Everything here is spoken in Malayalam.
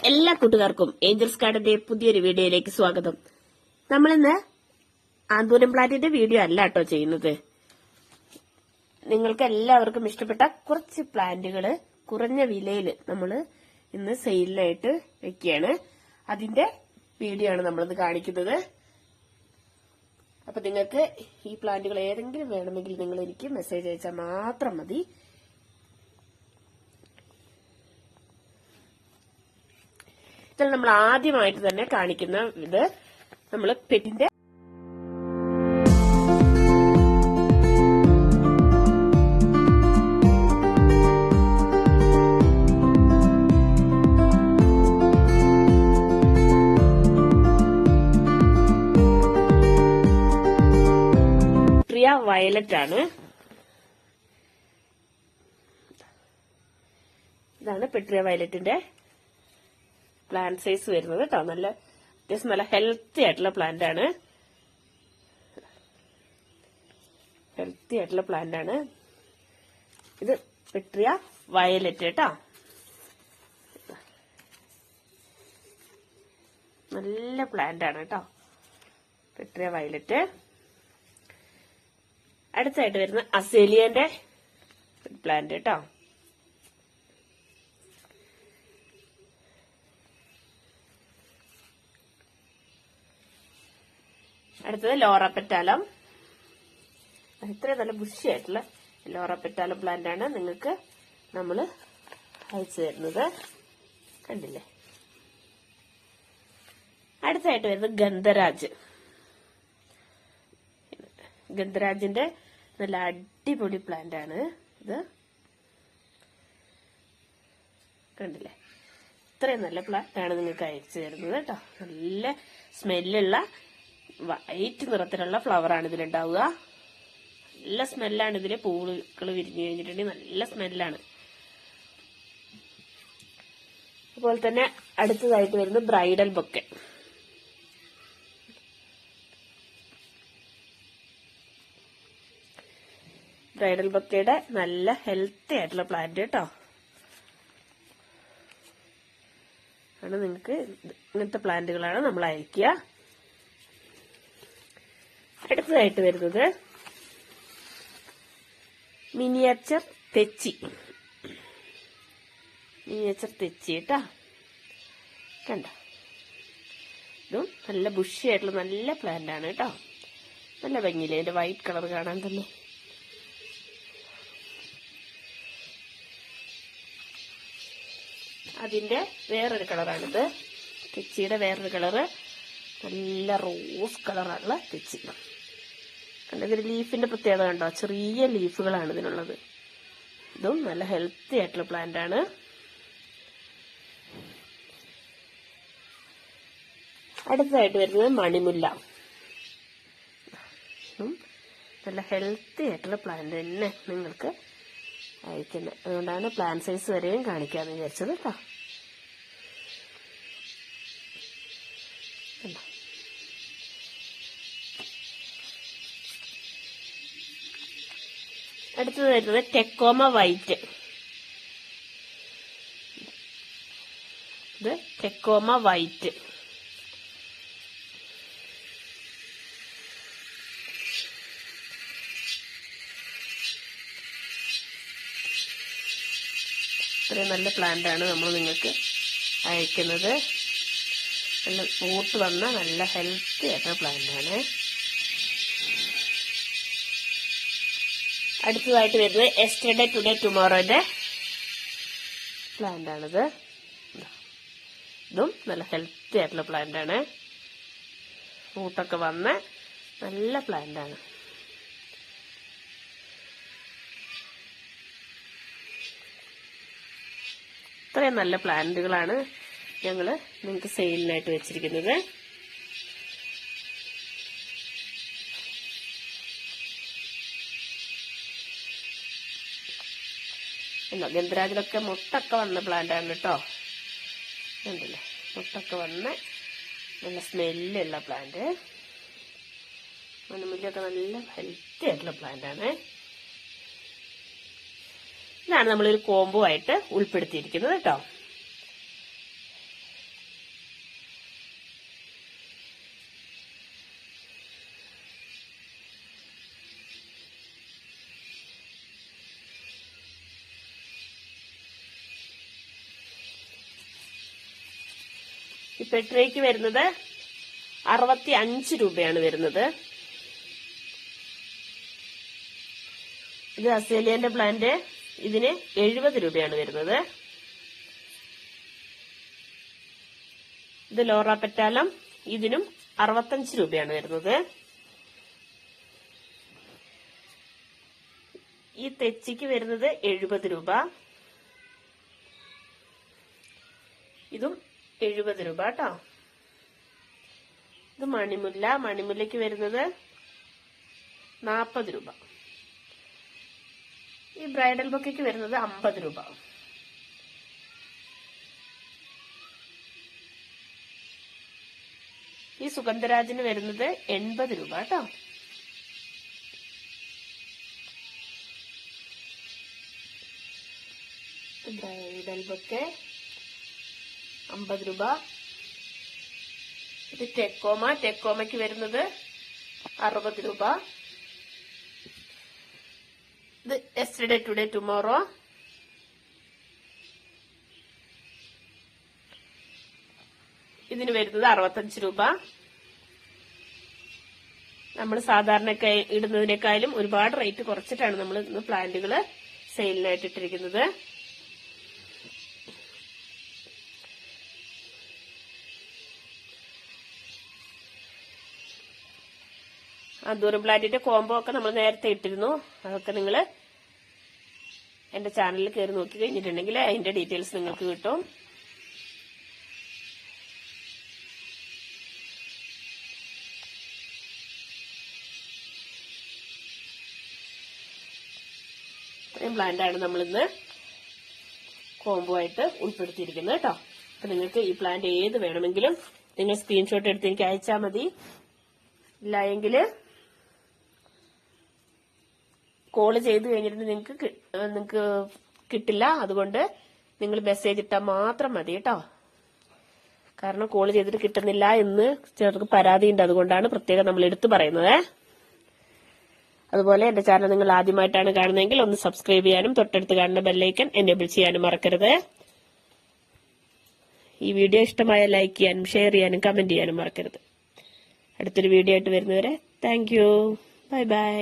എല്ലാ കൂട്ടുകാർക്കും ഏഞ്ചൽസ് ഗാർഡന്റെ പുതിയൊരു വീഡിയോയിലേക്ക് സ്വാഗതം. നമ്മളിന്ന് ആന്തൂരം പ്ലാന്റിന്റെ വീഡിയോ അല്ല കേട്ടോ ചെയ്യുന്നത്. നിങ്ങൾക്ക് എല്ലാവർക്കും ഇഷ്ടപ്പെട്ട കുറച്ച് പ്ലാന്റുകള് കുറഞ്ഞ വിലയിൽ നമ്മൾ ഇന്ന് സെയിലിനായിട്ട് വെക്കുകയാണ്. അതിന്റെ വീഡിയോ ആണ് നമ്മളിന്ന് കാണിക്കുന്നത്. അപ്പൊ നിങ്ങൾക്ക് ഈ പ്ലാന്റുകൾ ഏതെങ്കിലും വേണമെങ്കിൽ നിങ്ങൾ എനിക്ക് മെസ്സേജ് അയച്ചാൽ മാത്രം മതി. ഇതിൽ നമ്മൾ ആദ്യമായിട്ട് തന്നെ കാണിക്കുന്ന ഇത് നമ്മൾ പെറ്റിന്റെ വയലറ്റ് ആണ്. ഇതാണ് പെട്രിയ വയലറ്റിന്റെ പ്ലാന്റ് സൈസ് വരുന്നത് കേട്ടോ. അത്യാവശ്യം നല്ല ഹെൽത്തി ആയിട്ടുള്ള പ്ലാന്റ് ആണ്. ഇത് പെട്രിയ വയലറ്റ് കേട്ടോ. നല്ല പ്ലാന്റ് ആണ് കേട്ടോ പെട്രിയ വയലറ്റ്. അടുത്തായിട്ട് വരുന്ന അസേലിയന്റെ പ്ലാന്റ് കേട്ടോ. അടുത്തത് ലോറ പെറ്റാലം. ഇത്രയും നല്ല ബുഷിയായിട്ടുള്ള ലോറ പെറ്റാലം പ്ലാന്റ് ആണ് നിങ്ങൾക്ക് നമ്മള് അയച്ചു തരുന്നത്. കണ്ടില്ലേ? അടുത്തായിട്ട് വരുന്നത് ഗന്ധരാജിന്റെ നല്ല അടിപൊളി പ്ലാന്റ് ആണ് ഇത്. കണ്ടില്ലേ? ഇത്രയും നല്ല പ്ലാന്റ് ആണ് നിങ്ങൾക്ക് അയച്ചു തരുന്നത് കേട്ടോ. നല്ല സ്മെല്ലുള്ള വൈറ്റ് നിറത്തിലുള്ള ഫ്ലവർ ആണ് ഇതിലുണ്ടാവുക. നല്ല സ്മെല്ലാണ് ഇതിലെ പൂക്കൾ വിരിഞ്ഞു കഴിഞ്ഞിട്ടുണ്ടെങ്കിൽ നല്ല സ്മെല്ലാണ്. അതുപോലെ തന്നെ അടുത്തതായിട്ട് വരുന്നത് ബ്രൈഡൽ ബൊക്കെ. ബ്രൈഡൽ ബൊക്കയുടെ നല്ല ഹെൽത്തി ആയിട്ടുള്ള പ്ലാന്റ് കേട്ടോ ആണ്. നിങ്ങൾക്ക് ഇങ്ങനത്തെ പ്ലാന്റുകളാണ് നമ്മൾ അയക്കുക. അടുത്തതായിട്ട് വരുന്നത് മിനിയേച്ചർ തെച്ചി കേട്ടാ. കണ്ട, ഇതും നല്ല ബുഷി ആയിട്ടുള്ള നല്ല പ്ലാന്റ് ആണ് കേട്ടോ. നല്ല ഭംഗിയില്ലേ അതിന്റെ വൈറ്റ് കളർ കാണാൻ തന്നെ. അതിന്റെ വേറൊരു കളറാണിത്. തെച്ചിയുടെ വേറൊരു കളറ് നല്ല റോസ് കളറാണുള്ള തെച്ചി. ഇതിന്റെ ലീഫിന്റെ പ്രത്യേകത കണ്ടോ? ചെറിയ ലീഫുകളാണ് ഇതിനുള്ളത്. ഇതും നല്ല ഹെൽത്തി ആയിട്ടുള്ള പ്ലാന്റ് ആണ്. അടുത്തതായിട്ട് വരുന്നത് മണിമുല്ല. നല്ല ഹെൽത്തി ആയിട്ടുള്ള പ്ലാന്റ് തന്നെ നിങ്ങൾക്ക് അയക്കുന്നത്. അതുകൊണ്ടാണ് പ്ലാന്റ് സൈസ് വരെയും കാണിക്കാന്ന് വിചാരിച്ചത് കേട്ടോ. അടുത്തത് വരുന്നത് ടെക്കോമ വൈറ്റ്. ഇത് ടെക്കോമ വൈറ്റ്. ഇത്രയും നല്ല പ്ലാന്റ് ആണ് നമ്മൾ നിങ്ങൾക്ക് അയക്കുന്നത്. നല്ല പൂട്ട് വന്ന നല്ല ഹെൽത്തി ആയിട്ടുള്ള പ്ലാന്റ് ആണ്. അടുത്തതായിട്ട് വരുന്നത് യെസ്റ്റർഡേ ടുഡേ ടുമോറോയുടെ പ്ലാന്റ് ആണിത്. ഇതും നല്ല ഹെൽത്തി ആയിട്ടുള്ള പ്ലാന്റ് ആണ്. പൂട്ടൊക്കെ വന്ന നല്ല പ്ലാന്റ് ആണ്. ഇത്രയും നല്ല പ്ലാന്റുകളാണ് ഞങ്ങള് നിങ്ങൾക്ക് സെയിലിനായിട്ട് വെച്ചിരിക്കുന്നത്. ഗന്ധരാജിലൊക്കെ മുട്ടൊക്കെ വന്ന പ്ലാന്റ് ആണ് കേട്ടോ. കണ്ടില്ലേ? മുട്ടൊക്കെ വന്ന് നല്ല സ്മെല്ലുള്ള പ്ലാന്റ്. മണിമുല്ലയൊക്കെ നല്ല ഹെൽത്തി ആയിട്ടുള്ള പ്ലാന്റ് ആണ്. ഇതാണ് നമ്മളൊരു കോംബോ ആയിട്ട് ഉൾപ്പെടുത്തിയിരിക്കുന്നത് കേട്ടോ. ഈ പെട്രേക്ക് വരുന്നത് 65 രൂപയാണ് വരുന്നത്. ഇത് അസേലിയന്റെ പ്ലാന്റ്, ഇതിന് 70 രൂപയാണ് വരുന്നത്. ഇത് ലോറ പെറ്റാലം, ഇതിനും 65 രൂപയാണ് വരുന്നത്. ഈ തെച്ചിക്ക് വരുന്നത് 70 രൂപ, ഇതും 70 രൂപ കേട്ടോ. ഇത് മണിമുല്ല, മണിമുല്ലയ്ക്ക് വരുന്നത് 40 രൂപ. ഈ ബ്രൈഡൽ ബൊക്കയ്ക്ക് വരുന്നത് 50 രൂപ. ഈ സുഗന്ധരാജിന് വരുന്നത് 80 രൂപ കേട്ടോ. ബ്രൈഡൽ ബൊക്കെ 50 രൂപ. ഇത് ടെക്കോമ, ടെക്കോമയ്ക്ക് വരുന്നത് 60 രൂപ. ഇത് യെസ്റ്റർഡേ ടുഡേ ടുമോറോ, ഇതിന് വരുന്നത് 65 രൂപ. നമ്മൾ സാധാരണ ഇടുന്നതിനേക്കാളും ഒരുപാട് റേറ്റ് കുറച്ചിട്ടാണ് നമ്മൾ ഇന്ന് പ്ലാന്റുകൾ സെയിലിനായിട്ട് ഇട്ടിരിക്കുന്നത്. ദൂരം പ്ലാന്റിന്റെ കോംബോ ഒക്കെ നമ്മൾ നേരത്തെ ഇട്ടിരുന്നു. അതൊക്കെ നിങ്ങൾ എന്റെ ചാനലിൽ കയറി നോക്കി കഴിഞ്ഞിട്ടുണ്ടെങ്കിൽ അതിന്റെ ഡീറ്റെയിൽസ് നിങ്ങൾക്ക് കിട്ടും. ഇത്രയും പ്ലാന്റാണ് നമ്മളിന്ന് കോംബോ ആയിട്ട് ഉൾപ്പെടുത്തിയിരിക്കുന്നത് കേട്ടോ. അപ്പൊ നിങ്ങൾക്ക് ഈ പ്ലാന്റ് ഏത് വേണമെങ്കിലും നിങ്ങൾ സ്ക്രീൻഷോട്ട് എടുത്ത് എനിക്ക് അയച്ചാൽ മതി. ഇല്ല എങ്കിൽ കോള് ചെയ്ത് കഴിഞ്ഞിട്ട് നിങ്ങൾക്ക് കിട്ടില്ല. അതുകൊണ്ട് നിങ്ങൾ മെസ്സേജ് ഇട്ടാൽ മാത്രം മതി കേട്ടോ. കാരണം കോള് ചെയ്തിട്ട് കിട്ടുന്നില്ല എന്ന് ചിലർക്ക് പരാതിയുണ്ട്. അതുകൊണ്ടാണ് പ്രത്യേകം നമ്മൾ എടുത്തു പറയുന്നത്. അതുപോലെ എന്റെ ചാനൽ നിങ്ങൾ ആദ്യമായിട്ടാണ് കാണുന്നതെങ്കിൽ ഒന്ന് സബ്സ്ക്രൈബ് ചെയ്യാനും തൊട്ടടുത്ത് കാണുന്ന ബെല്ലൈക്കൻ എനേബിൾ ചെയ്യാനും മറക്കരുത്. ഈ വീഡിയോ ഇഷ്ടമായ ലൈക്ക് ചെയ്യാനും ഷെയർ ചെയ്യാനും കമന്റ് ചെയ്യാനും മറക്കരുത്. അടുത്തൊരു വീഡിയോ ആയിട്ട് വരുന്നവരെ താങ്ക് യു. Bye bye.